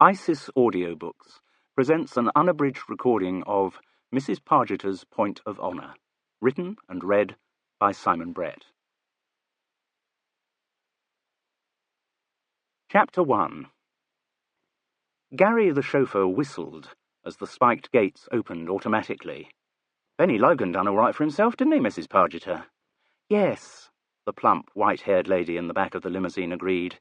ISIS Audiobooks presents an unabridged recording of Mrs. Pargeter's Point of Honour, written and read by Simon Brett. Chapter 1. Gary the chauffeur whistled as the spiked gates opened automatically. "Benny Logan done all right for himself, didn't he, Mrs. Pargeter?" "Yes," the plump, white-haired lady in the back of the limousine agreed.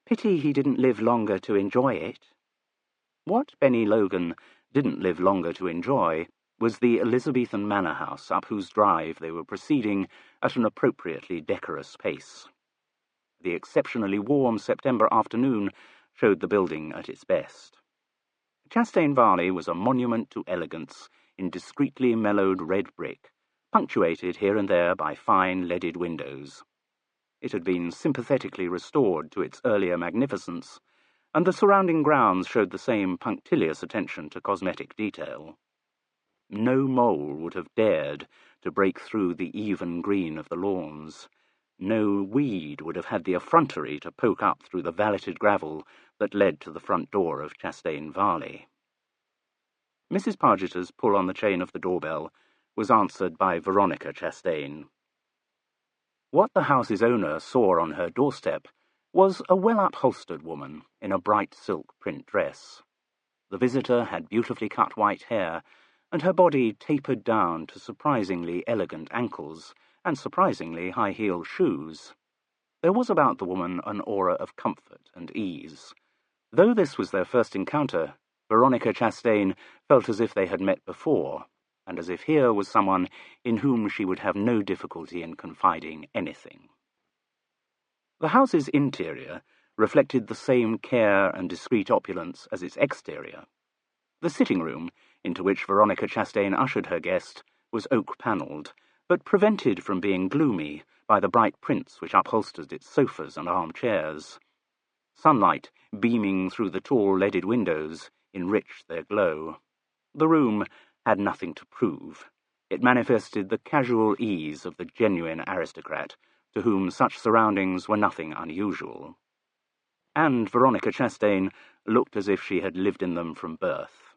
"Pity he didn't live longer to enjoy it." What Benny Logan didn't live longer to enjoy was the Elizabethan manor house up whose drive they were proceeding at an appropriately decorous pace. The exceptionally warm September afternoon showed the building at its best. Chastain Varley was a monument to elegance in discreetly mellowed red brick, punctuated here and there by fine leaded windows. It had been sympathetically restored to its earlier magnificence, and the surrounding grounds showed the same punctilious attention to cosmetic detail. No mole would have dared to break through the even green of the lawns. No weed would have had the effrontery to poke up through the valeted gravel that led to the front door of Chastain Varley. Mrs. Pargeter's pull on the chain of the doorbell was answered by Veronica Chastain. What the house's owner saw on her doorstep was a well-upholstered woman in a bright silk print dress. The visitor had beautifully cut white hair, and her body tapered down to surprisingly elegant ankles and surprisingly high-heeled shoes. There was about the woman an aura of comfort and ease. Though this was their first encounter, Veronica Chastain felt as if they had met before, and as if here was someone in whom she would have no difficulty in confiding anything. The house's interior reflected the same care and discreet opulence as its exterior. The sitting-room, into which Veronica Chastain ushered her guest, was oak-panelled, but prevented from being gloomy by the bright prints which upholstered its sofas and armchairs. Sunlight, beaming through the tall leaded windows, enriched their glow. The room had nothing to prove. It manifested the casual ease of the genuine aristocrat, to whom such surroundings were nothing unusual. And Veronica Chastain looked as if she had lived in them from birth.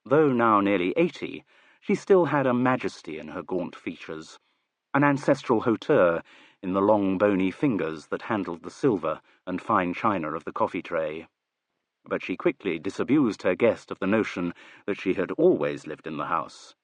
Though now nearly 80, she still had a majesty in her gaunt features, an ancestral hauteur in the long bony fingers that handled the silver and fine china of the coffee tray. But she quickly disabused her guest of the notion that she had always lived in the house.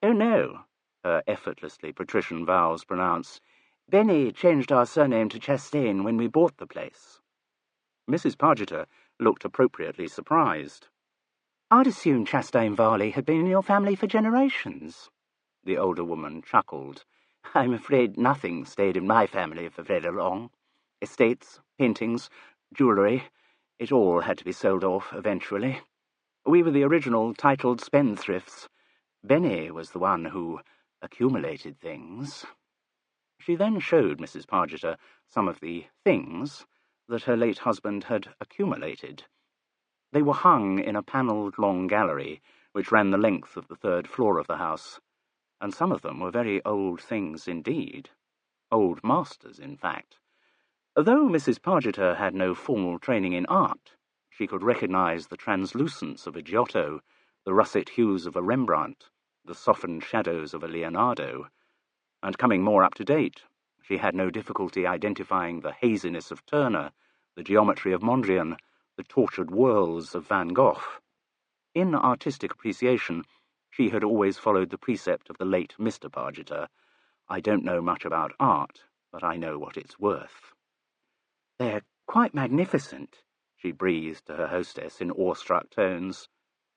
"Oh, no," her effortlessly patrician vowels pronounced. "Benny changed our surname to Chastain when we bought the place." Mrs. Pargeter looked appropriately surprised. "I'd assumed Chastain Varley had been in your family for generations." The older woman chuckled. "I'm afraid nothing stayed in my family for very long. Estates, paintings, jewellery, it all had to be sold off eventually. We were the original titled spendthrifts. Benny was the one who accumulated things." She then showed Mrs. Pargeter some of the things that her late husband had accumulated. They were hung in a panelled long gallery which ran the length of the third floor of the house, and some of them were very old things indeed. Old masters, in fact. Though Mrs. Pargeter had no formal training in art, she could recognise the translucence of a Giotto, the russet hues of a Rembrandt, the softened shadows of a Leonardo, and coming more up to date, she had no difficulty identifying the haziness of Turner, the geometry of Mondrian, the tortured whirls of Van Gogh. In artistic appreciation, she had always followed the precept of the late Mr. Pargeter: "I don't know much about art, but I know what it's worth." "They're quite magnificent," she breathed to her hostess in awestruck tones.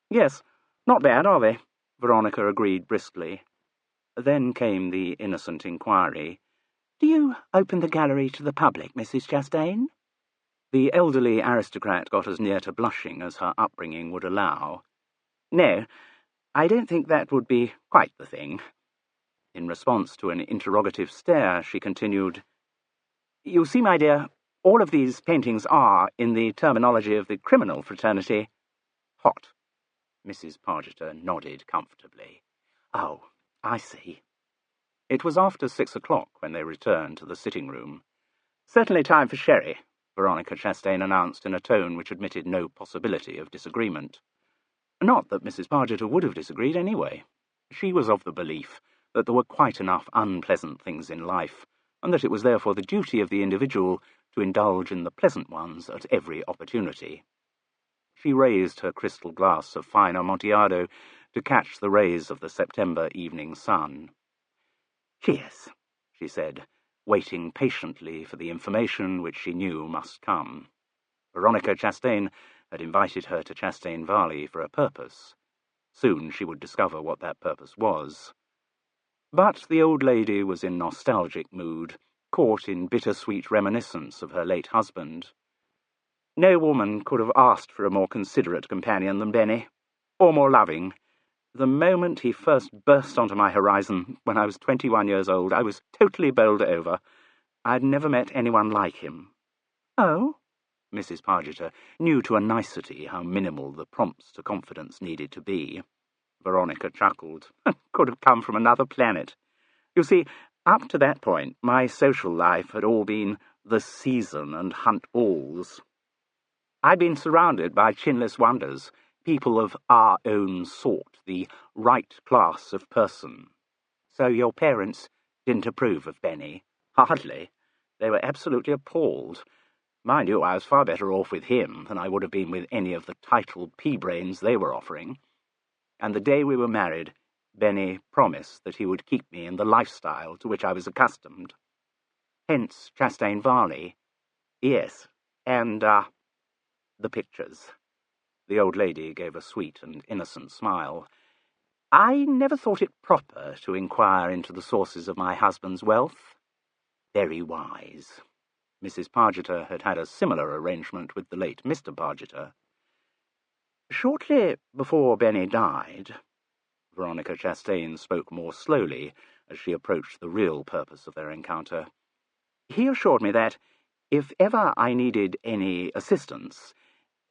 "Yes, not bad, are they?" Veronica agreed briskly. Then came the innocent inquiry. "Do you open the gallery to the public, Mrs. Chastain?" The elderly aristocrat got as near to blushing as her upbringing would allow. "No, I don't think that would be quite the thing." In response to an interrogative stare, she continued, "You see, my dear, all of these paintings are, in the terminology of the criminal fraternity, hot." Mrs. Pargeter nodded comfortably. "Oh, I see." It was after 6 o'clock when they returned to the sitting-room. "Certainly time for sherry," Veronica Chastain announced in a tone which admitted no possibility of disagreement. Not that Mrs. Pargeter would have disagreed anyway. She was of the belief that there were quite enough unpleasant things in life, and that it was therefore the duty of the individual to indulge in the pleasant ones at every opportunity. She raised her crystal glass of fine Amontillado to catch the rays of the September evening sun. "Cheers," she said, waiting patiently for the information which she knew must come. Veronica Chastain had invited her to Chastain Varley for a purpose. Soon she would discover what that purpose was. But the old lady was in nostalgic mood, caught in bittersweet reminiscence of her late husband. No woman could have asked for a more considerate companion than Benny, or more loving. The moment he first burst onto my horizon, when I was 21 years old, I was totally bowled over. I'd never met anyone like him. "Oh?" Mrs. Pargeter knew to a nicety how minimal the prompts to confidence needed to be. Veronica chuckled. "Could have come from another planet. You see, up to that point, my social life had all been the season and hunt balls. I'd been surrounded by chinless wonders, people of our own sort, the right class of person." "So your parents didn't approve of Benny?" "Hardly. They were absolutely appalled. Mind you, I was far better off with him than I would have been with any of the titled pea-brains they were offering. And the day we were married, Benny promised that he would keep me in the lifestyle to which I was accustomed. Hence Chastain Varley. Yes, and, the pictures." The old lady gave a sweet and innocent smile. "I never thought it proper to inquire into the sources of my husband's wealth." "Very wise." Mrs. Pargeter had had a similar arrangement with the late Mr. Pargeter. "Shortly before Benny died," Veronica Chastain spoke more slowly as she approached the real purpose of their encounter, "he assured me that, if ever I needed any assistance,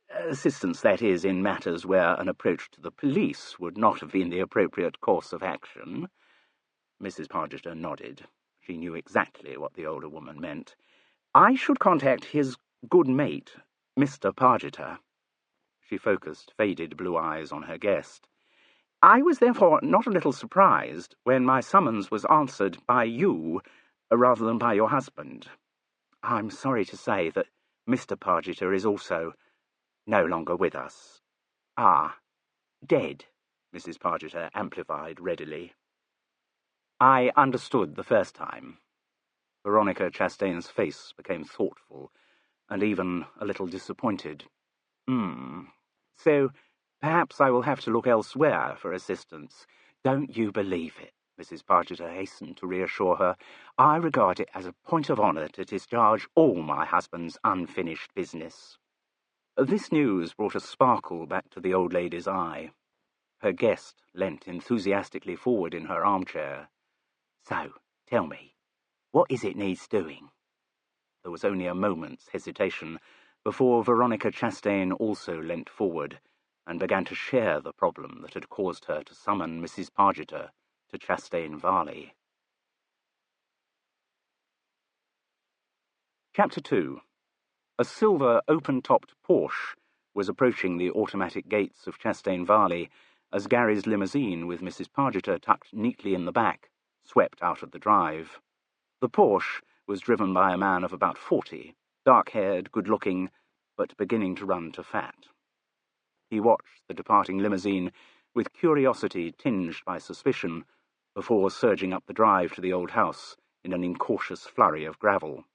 that is, in matters where an approach to the police would not have been the appropriate course of action." Mrs. Pargeter nodded. She knew exactly what the older woman meant. "I should contact his good mate, Mr. Pargeter." She focused faded blue eyes on her guest. "I was therefore not a little surprised when my summons was answered by you rather than by your husband. I'm sorry to say that Mr. Pargeter is also no longer with us." "Ah, dead," Mrs. Pargeter amplified readily. "I understood the first time." Veronica Chastain's face became thoughtful, and even a little disappointed. So perhaps I will have to look elsewhere for assistance." "Don't you believe it," Mrs. Pargeter hastened to reassure her. "I regard it as a point of honour to discharge all my husband's unfinished business." This news brought a sparkle back to the old lady's eye. Her guest leant enthusiastically forward in her armchair. "So, tell me, what is it needs doing?" There was only a moment's hesitation before Veronica Chastain also leant forward and began to share the problem that had caused her to summon Mrs. Pargeter to Chastain Varley. Chapter 2. A silver, open-topped Porsche was approaching the automatic gates of Chastain Varley as Gary's limousine, with Mrs. Pargeter tucked neatly in the back, swept out of the drive. The Porsche was driven by a man of about 40, dark-haired, good-looking, but beginning to run to fat. He watched the departing limousine with curiosity tinged by suspicion before surging up the drive to the old house in an incautious flurry of gravel.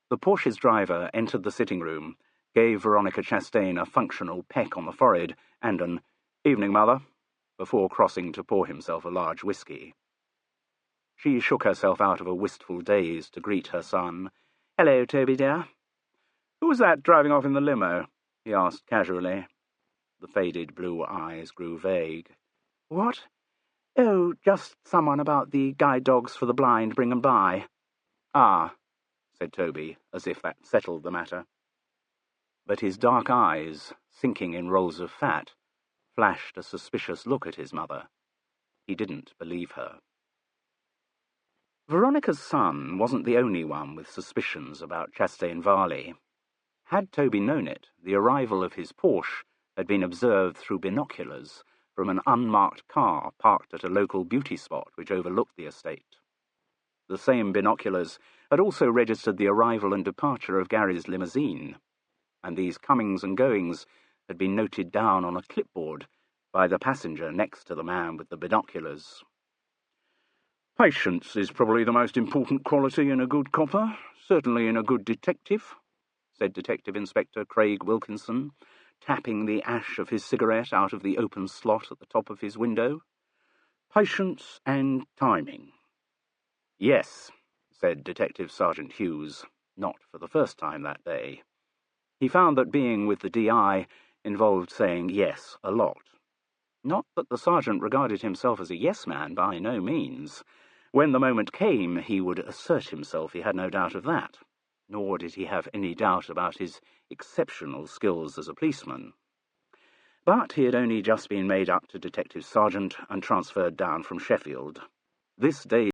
The Porsche's driver entered the sitting room, gave Veronica Chastain a functional peck on the forehead and an "Evening, Mother," before crossing to pour himself a large whisky. She shook herself out of a wistful daze to greet her son. "Hello, Toby, dear." "Who was that driving off in the limo?" he asked casually. The faded blue eyes grew vague. "What? Oh, just someone about the guide dogs for the blind bring 'em by." "Ah," said Toby, as if that settled the matter. But his dark eyes, sinking in rolls of fat, flashed a suspicious look at his mother. He didn't believe her. Veronica's son wasn't the only one with suspicions about Chastain Varley. Had Toby known it, the arrival of his Porsche had been observed through binoculars from an unmarked car parked at a local beauty spot which overlooked the estate. The same binoculars had also registered the arrival and departure of Gary's limousine, and these comings and goings had been noted down on a clipboard by the passenger next to the man with the binoculars. "Patience is probably the most important quality in a good copper, certainly in a good detective," said Detective Inspector Craig Wilkinson, tapping the ash of his cigarette out of the open slot at the top of his window. "Patience and timing." "Yes," said Detective Sergeant Hughes, not for the first time that day. He found that being with the DI involved saying yes a lot. Not that the sergeant regarded himself as a yes-man, by no means. When the moment came, he would assert himself, he had no doubt of that. Nor did he have any doubt about his exceptional skills as a policeman. But he had only just been made up to detective sergeant and transferred down from Sheffield. This day